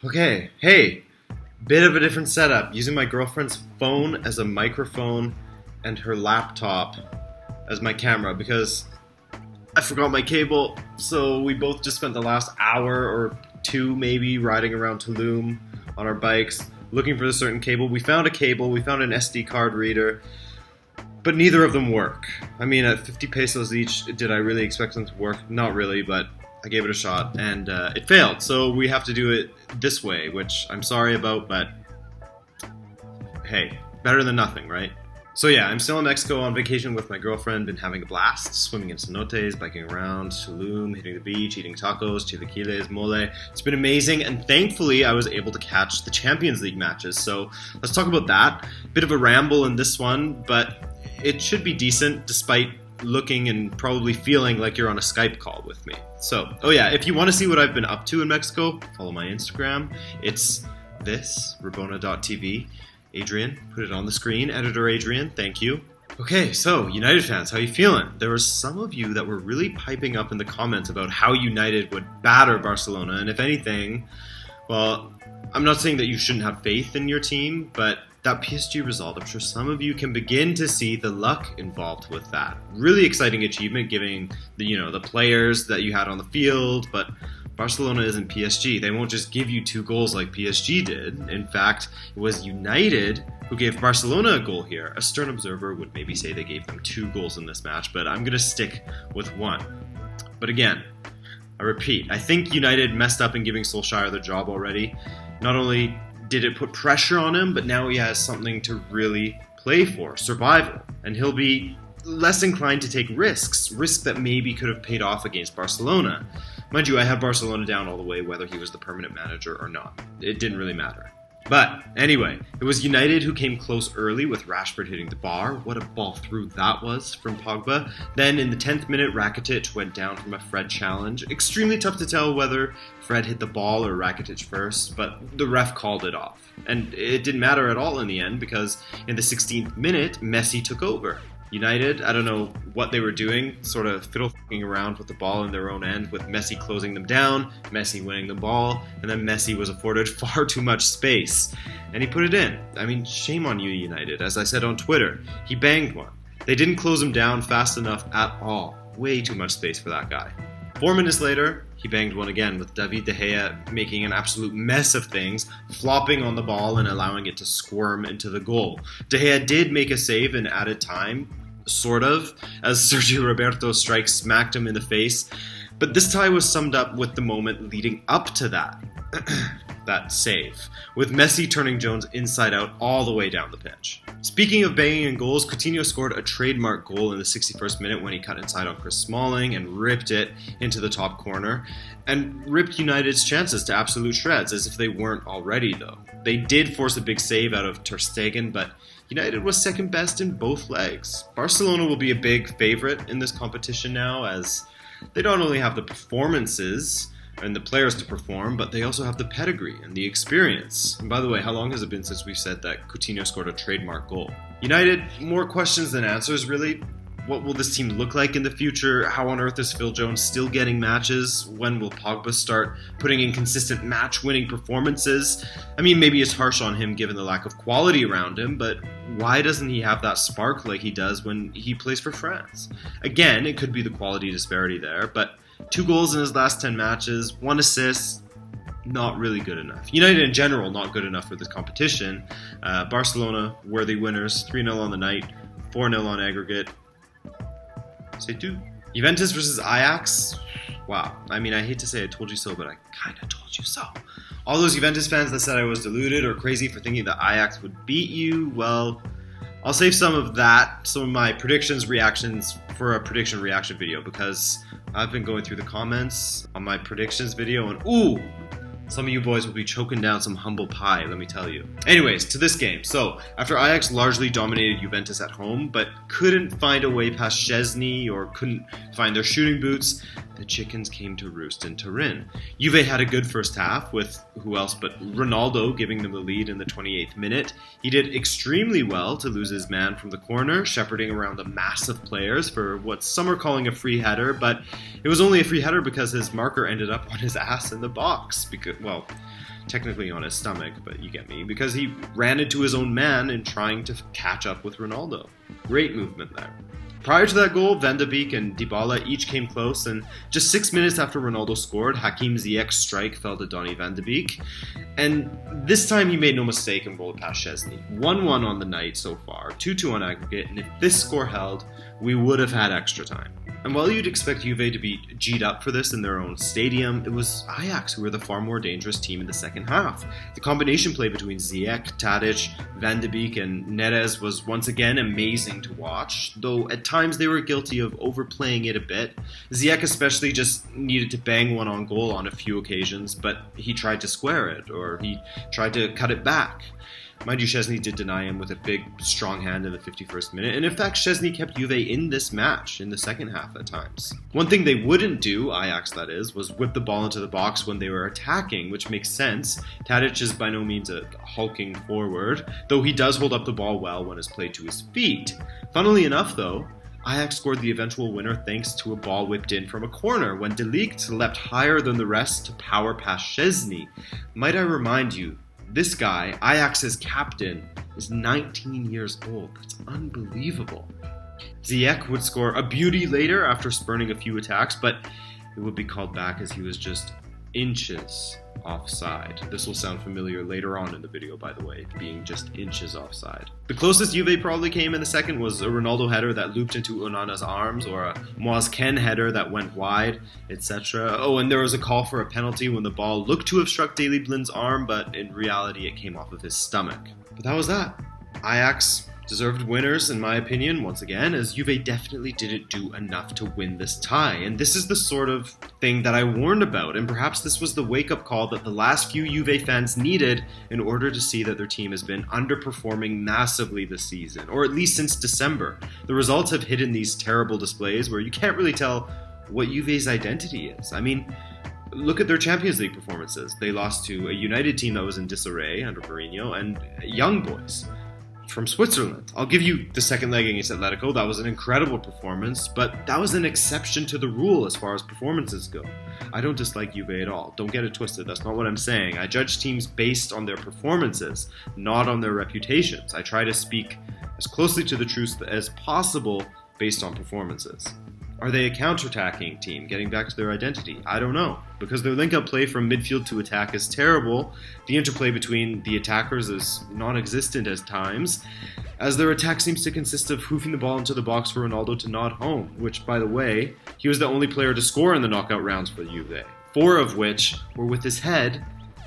Okay, hey, bit of a different setup. Using my girlfriend's phone as a microphone and her laptop as my camera because I forgot my cable. So we both just spent the last hour or two maybe riding around Tulum on our bikes looking for a certain cable. We found a cable, we found an SD card reader, but neither of them work. I mean, at 50 pesos each, did I really expect them to work? Not really, but I gave it a shot, and it failed. So we have to do it this way, which I'm sorry about, but hey, better than nothing, right? So yeah, I'm still in Mexico on vacation with my girlfriend, been having a blast, swimming in cenotes, biking around Tulum, hitting the beach, eating tacos, chilaquiles, mole. It's been amazing, and thankfully I was able to catch the Champions League matches. So let's talk about that. Bit of a ramble in this one, but it should be decent despite looking and probably feeling like you're on a Skype call with me. So, oh yeah, if you want to see what I've been up to in Mexico, follow my Instagram. It's this, Rabona.tv. Adrian, put it on the screen. Editor Adrian, thank you. Okay, so United fans, how you feeling? There were some of you that were really piping up in the comments about how United would batter Barcelona, and if anything, well, I'm not saying that you shouldn't have faith in your team, but that PSG result, I'm sure some of you can begin to see the luck involved with that. Really exciting achievement, given the players that you had on the field, but Barcelona isn't PSG. They won't just give you 2 goals like PSG did. In fact, it was United who gave Barcelona a goal here. A stern observer would maybe say they gave them 2 goals in this match, but I'm going to stick with 1. But again, I repeat, I think United messed up in giving Solskjaer the job already. Not only did it put pressure on him, but now he has something to really play for, survival. And he'll be less inclined to take risks that maybe could have paid off against Barcelona. Mind you, I had Barcelona down all the way whether he was the permanent manager or not. It didn't really matter. But anyway, it was United who came close early with Rashford hitting the bar. What a ball through that was from Pogba. Then in the 10th minute, Rakitic went down from a Fred challenge. Extremely tough to tell whether Fred hit the ball or Rakitic first, but the ref called it off. And it didn't matter at all in the end because in the 16th minute, Messi took over. United, I don't know what they were doing, sort of fiddle-fucking around with the ball in their own end, with Messi closing them down, Messi winning the ball, and then Messi was afforded far too much space. And he put it in. I mean, shame on you, United. As I said on Twitter, he banged one. They didn't close him down fast enough at all. Way too much space for that guy. 4 minutes later, he banged one again with David De Gea making an absolute mess of things, flopping on the ball and allowing it to squirm into the goal. De Gea did make a save in added time, sort of, as Sergio Roberto's strike smacked him in the face. But this tie was summed up with the moment leading up to that. That save, with Messi turning Jones inside out all the way down the pitch. Speaking of banging in goals, Coutinho scored a trademark goal in the 61st minute when he cut inside on Chris Smalling and ripped it into the top corner, and ripped United's chances to absolute shreds, as if they weren't already though. They did force a big save out of Ter Stegen, but United was second best in both legs. Barcelona will be a big favourite in this competition now, as they not only have the performances and the players to perform, but they also have the pedigree and the experience. And by the way, how long has it been since we said that Coutinho scored a trademark goal? United, more questions than answers, really. What will this team look like in the future? How on earth is Phil Jones still getting matches? When will Pogba start putting in consistent match-winning performances? I mean, maybe it's harsh on him given the lack of quality around him, but why doesn't he have that spark like he does when he plays for France? Again, it could be the quality disparity there, but 2 goals in his last 10 matches, 1 assist, not really good enough. United in general, not good enough for this competition. Barcelona, worthy winners, 3-0 on the night, 4-0 on aggregate. C'est tout. Juventus versus Ajax. Wow. I mean, I hate to say I told you so, but I kind of told you so. All those Juventus fans that said I was deluded or crazy for thinking that Ajax would beat you, well, I'll save some of my predictions, reactions for a prediction reaction video, because I've been going through the comments on my predictions video, and ooh, some of you boys will be choking down some humble pie, let me tell you. Anyways, to this game. So, after Ajax largely dominated Juventus at home, but couldn't find a way past Szczesny or couldn't find their shooting boots, the chickens came to roost in Turin. Juve had a good first half, with who else but Ronaldo giving them the lead in the 28th minute. He did extremely well to lose his man from the corner, shepherding around the mass of players for what some are calling a free header, but it was only a free header because his marker ended up on his ass in the box. Well, technically on his stomach, but you get me, because he ran into his own man in trying to catch up with Ronaldo. Great movement there. Prior to that goal, Van de Beek and Dybala each came close, and just 6 minutes after Ronaldo scored, Hakim Ziyech's strike fell to Donny Van de Beek, and this time he made no mistake and rolled past Szczesny. 1-1 on the night so far, 2-2 on aggregate, and if this score held, we would have had extra time. And while you'd expect Juve to be G'd up for this in their own stadium, it was Ajax who were the far more dangerous team in the second half. The combination play between Ziyech, Tadic, Van de Beek, and Neres was once again amazing to watch, though at times they were guilty of overplaying it a bit. Ziyech especially just needed to bang one on goal on a few occasions, but he tried to square it, or he tried to cut it back. Mind you, Szczesny did deny him with a big, strong hand in the 51st minute, and in fact, Szczesny kept Juve in this match in the second half at times. One thing they wouldn't do, Ajax that is, was whip the ball into the box when they were attacking, which makes sense. Tadic is by no means a hulking forward, though he does hold up the ball well when it's played to his feet. Funnily enough, though, Ajax scored the eventual winner thanks to a ball whipped in from a corner when De Ligt leapt higher than the rest to power past Szczesny. Might I remind you, this guy, Ajax's captain, is 19 years old. That's unbelievable. Ziyech would score a beauty later after spurning a few attacks, but it would be called back as he was just inches offside. This will sound familiar later on in the video, by the way, being just inches offside. The closest Juve probably came in the second was a Ronaldo header that looped into Onana's arms, or a Moise Kean header that went wide, etc. Oh, and there was a call for a penalty when the ball looked to have struck Daley Blind's arm, but in reality it came off of his stomach. But that was that. Ajax deserved winners, in my opinion, once again, as Juve definitely didn't do enough to win this tie. And this is the sort of thing that I warned about, and perhaps this was the wake-up call that the last few Juve fans needed in order to see that their team has been underperforming massively this season, or at least since December. The results have hidden these terrible displays where you can't really tell what Juve's identity is. I mean, look at their Champions League performances. They lost to a United team that was in disarray under Mourinho, and young boys from Switzerland. I'll give you the second leg against Atletico. That was an incredible performance, but that was an exception to the rule as far as performances go. I don't dislike Juve at all. Don't get it twisted. That's not what I'm saying. I judge teams based on their performances, not on their reputations. I try to speak as closely to the truth as possible based on performances. Are they a counter-attacking team, getting back to their identity? I don't know. Because their link-up play from midfield to attack is terrible, the interplay between the attackers is non-existent at times, as their attack seems to consist of hoofing the ball into the box for Ronaldo to nod home, which, by the way, he was the only player to score in the knockout rounds for Juve, 4 of which were with his head.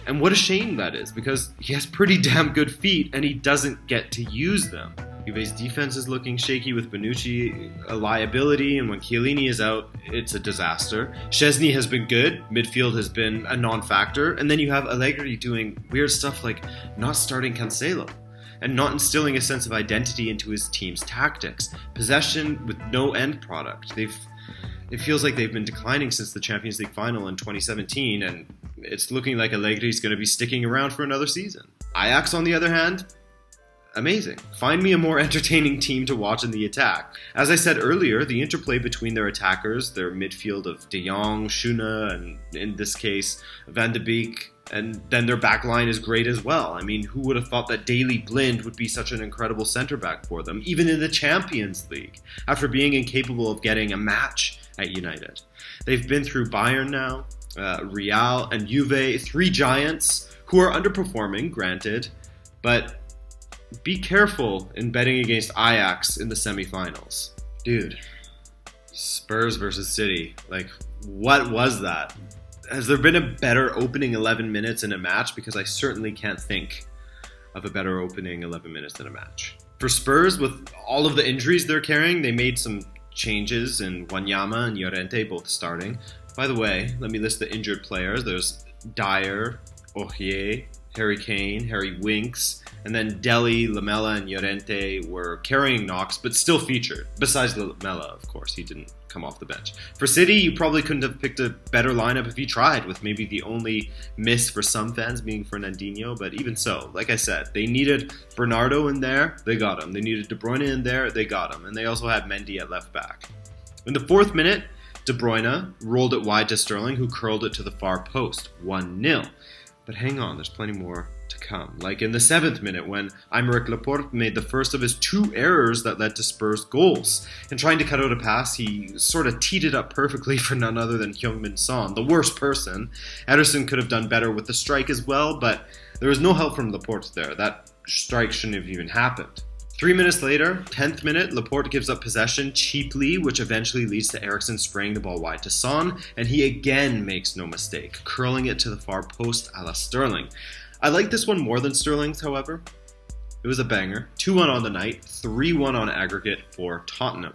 And what a shame that is, because he has pretty damn good feet and he doesn't get to use them. Juve's defense is looking shaky with Bonucci a liability, and when Chiellini is out, it's a disaster. Szczesny has been good, midfield has been a non-factor, and then you have Allegri doing weird stuff like not starting Cancelo and not instilling a sense of identity into his team's tactics. Possession with no end product. It feels like they've been declining since the Champions League final in 2017, and it's looking like Allegri's going to be sticking around for another season. Ajax, on the other hand, amazing. Find me a more entertaining team to watch in the attack. As I said earlier, the interplay between their attackers, their midfield of De Jong, Schöne, and in this case, Van de Beek, and then their back line is great as well. I mean, who would have thought that Daley Blind would be such an incredible centre-back for them, even in the Champions League, after being incapable of getting a match at United. They've been through Bayern now, Real, and Juve, 3 giants who are underperforming, granted, but be careful in betting against Ajax in the semifinals. Dude, Spurs versus City. Like, what was that? Has there been a better opening 11 minutes in a match? Because I certainly can't think of a better opening 11 minutes in a match. For Spurs, with all of the injuries they're carrying, they made some changes in Wanyama and Llorente both starting. By the way, let me list the injured players. There's Dyer, Aurier, Harry Kane, Harry Winks, and then Dele, Lamela, and Llorente were carrying knocks, but still featured. Besides Lamela, of course, he didn't come off the bench. For City, you probably couldn't have picked a better lineup if you tried, with maybe the only miss for some fans being Fernandinho, but even so, like I said, they needed Bernardo in there, they got him. They needed De Bruyne in there, they got him. And they also had Mendy at left back. In the 4th minute, De Bruyne rolled it wide to Sterling, who curled it to the far post, 1-0. But hang on, there's plenty more to come. Like in the 7th minute when Aymeric Laporte made the first of his 2 errors that led to Spurs goals. In trying to cut out a pass, he sort of teed it up perfectly for none other than Heung-min Son, the worst person. Ederson could have done better with the strike as well, but there was no help from Laporte there. That strike shouldn't have even happened. 3 minutes later, 10th minute, Laporte gives up possession cheaply, which eventually leads to Eriksen spraying the ball wide to Son, and he again makes no mistake, curling it to the far post a la Sterling. I like this one more than Sterling's, however. It was a banger. 2-1 on the night, 3-1 on aggregate for Tottenham.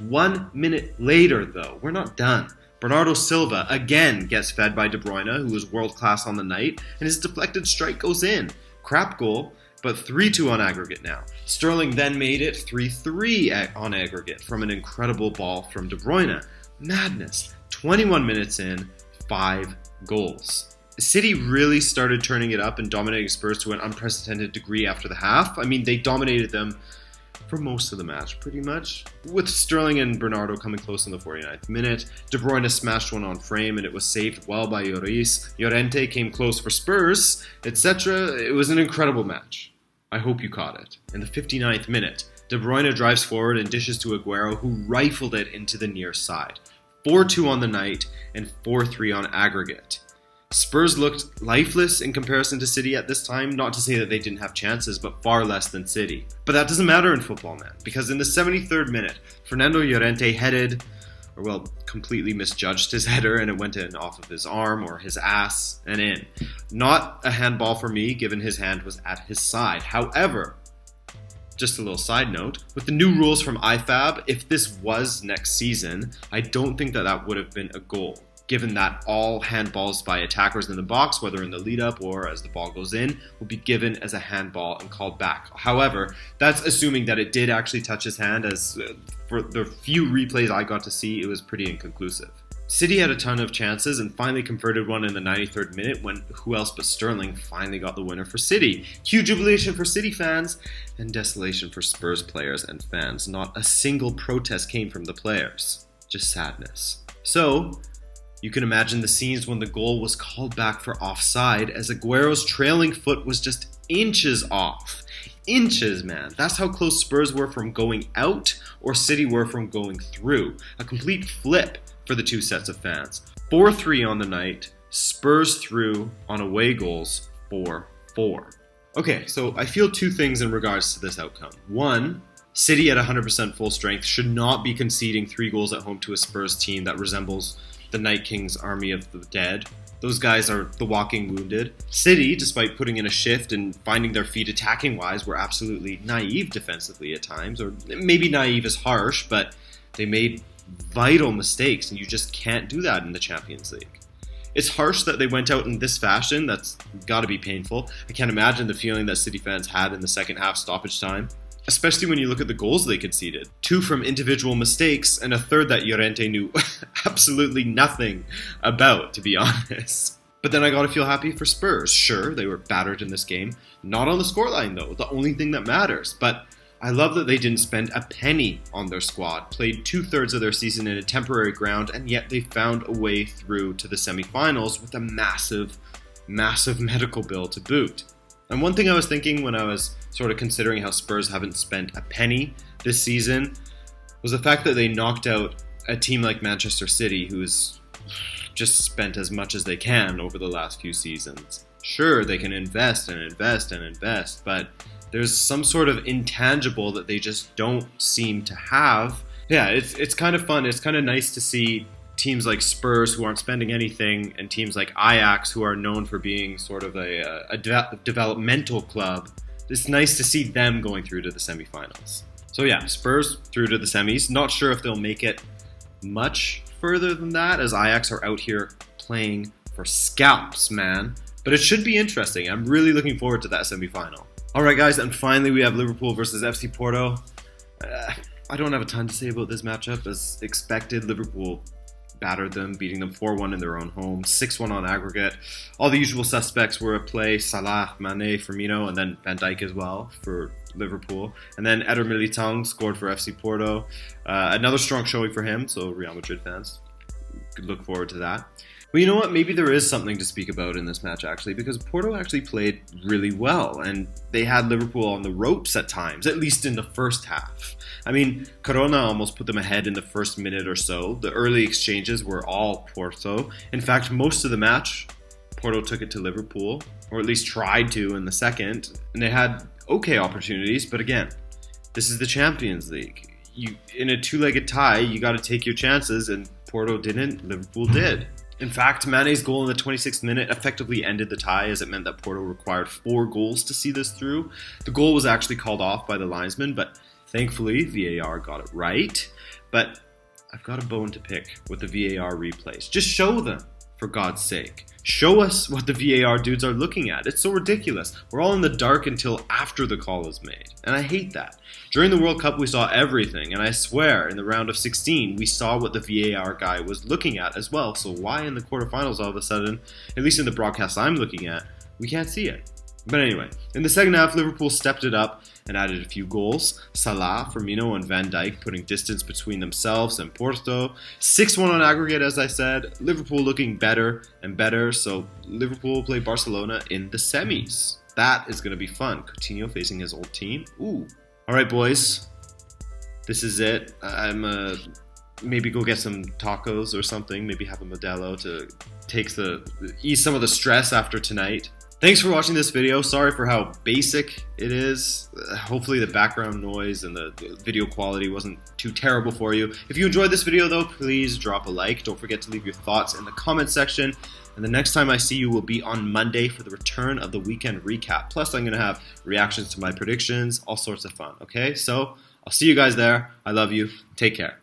1 minute later, though, we're not done. Bernardo Silva again gets fed by De Bruyne, who was world-class on the night, and his deflected strike goes in. Crap goal, but 3-2 on aggregate now. Sterling then made it 3-3 on aggregate from an incredible ball from De Bruyne. Madness. 21 minutes in, 5 goals. City really started turning it up and dominating Spurs to an unprecedented degree after the half. I mean, they dominated them for most of the match, pretty much. With Sterling and Bernardo coming close in the 49th minute, De Bruyne smashed one on frame and it was saved well by Lloris. Llorente came close for Spurs, etc. It was an incredible match. I hope you caught it. In the 59th minute, De Bruyne drives forward and dishes to Aguero, who rifled it into the near side. 4-2 on the night and 4-3 on aggregate. Spurs looked lifeless in comparison to City at this time, not to say that they didn't have chances, but far less than City. But that doesn't matter in football, man, because in the 73rd minute, Fernando Llorente headed, completely misjudged his header, and it went in off of his arm or his ass and in. Not a handball for me, given his hand was at his side. However, just a little side note, with the new rules from IFAB, if this was next season, I don't think that would have been a goal, given that all handballs by attackers in the box, whether in the lead-up or as the ball goes in, will be given as a handball and called back. However, that's assuming that it did actually touch his hand, as for the few replays I got to see, it was pretty inconclusive. City had a ton of chances and finally converted one in the 93rd minute when who else but Sterling finally got the winner for City. Huge jubilation for City fans and desolation for Spurs players and fans. Not a single protest came from the players, just sadness. So, you can imagine the scenes when the goal was called back for offside, as Aguero's trailing foot was just inches off. Inches, man. That's how close Spurs were from going out, or City were from going through. A complete flip for the two sets of fans. 4-3 on the night, Spurs through on away goals 4-4. Okay, so I feel 2 things in regards to this outcome. 1, City at 100% full strength should not be conceding 3 goals at home to a Spurs team that resembles the Night King's army of the dead. Those guys are the walking wounded. City, despite putting in a shift and finding their feet attacking-wise, were absolutely naive defensively at times, or maybe naive is harsh, but they made vital mistakes, and you just can't do that in the Champions League. It's harsh that they went out in this fashion. That's got to be painful. I can't imagine the feeling that City fans had in the second half stoppage time, especially when you look at the goals they conceded. 2 from individual mistakes, and a third that Llorente knew absolutely nothing about, to be honest. But then I gotta feel happy for Spurs. Sure, they were battered in this game. Not on the scoreline, though, the only thing that matters. But I love that they didn't spend a penny on their squad, played 2/3 of their season in a temporary ground, and yet they found a way through to the semi-finals with a massive, massive medical bill to boot. And one thing I was thinking when I was sort of considering how Spurs haven't spent a penny this season was the fact that they knocked out a team like Manchester City, who's just spent as much as they can over the last few seasons. Sure, they can invest and invest and invest, but there's some sort of intangible that they just don't seem to have. Yeah, it's kind of fun. It's kind of nice to see teams like Spurs, who aren't spending anything, and teams like Ajax, who are known for being sort of a developmental club. It's nice to see them going through to the semifinals. So yeah, Spurs through to the semis. Not sure if they'll make it much further than that, as Ajax are out here playing for scalps, man. But it should be interesting. I'm really looking forward to that semifinal. Alright guys, and finally we have Liverpool versus FC Porto. I don't have a ton to say about this matchup. As expected, Liverpool battered them, beating them 4-1 in their own home, 6-1 on aggregate. All the usual suspects were at play: Salah, Mane, Firmino, and then Van Dijk as well for Liverpool. And then Eder Militão scored for FC Porto. Another strong showing for him, so Real Madrid fans could look forward to that. Well, you know what? Maybe there is something to speak about in this match, actually, because Porto actually played really well, and they had Liverpool on the ropes at times, at least in the first half. I mean, Corona almost put them ahead in the first minute or so. The early exchanges were all Porto. In fact, most of the match, Porto took it to Liverpool, or at least tried to in the second, and they had okay opportunities, but again, this is the Champions League. In a two-legged tie, you got to take your chances, and Porto didn't, Liverpool did. In fact, Mane's goal in the 26th minute effectively ended the tie, as it meant that Porto required 4 goals to see this through. The goal was actually called off by the linesman, but thankfully VAR got it right. But I've got a bone to pick with the VAR replays. Just show them, for God's sake. Show us what the VAR dudes are looking at. It's so ridiculous. We're all in the dark until after the call is made, and I hate that. During the World Cup, we saw everything, and I swear, in the round of 16, we saw what the VAR guy was looking at as well, so why in the quarterfinals all of a sudden, at least in the broadcast I'm looking at, we can't see it? But anyway, in the second half, Liverpool stepped it up and added a few goals. Salah, Firmino, and Van Dijk putting distance between themselves and Porto. 6-1 on aggregate, as I said. Liverpool looking better and better, so Liverpool will play Barcelona in the semis. That is going to be fun. Coutinho facing his old team. Ooh. All right, boys. This is it. I'm maybe go get some tacos or something. Maybe have a Modelo to ease some of the stress after tonight. Thanks for watching this video. Sorry for how basic it is. Hopefully the background noise and the video quality wasn't too terrible for you. If you enjoyed this video though, please drop a like. Don't forget to leave your thoughts in the comment section. And the next time I see you will be on Monday for the return of the weekend recap. Plus I'm going to have reactions to my predictions, all sorts of fun. Okay, so I'll see you guys there. I love you. Take care.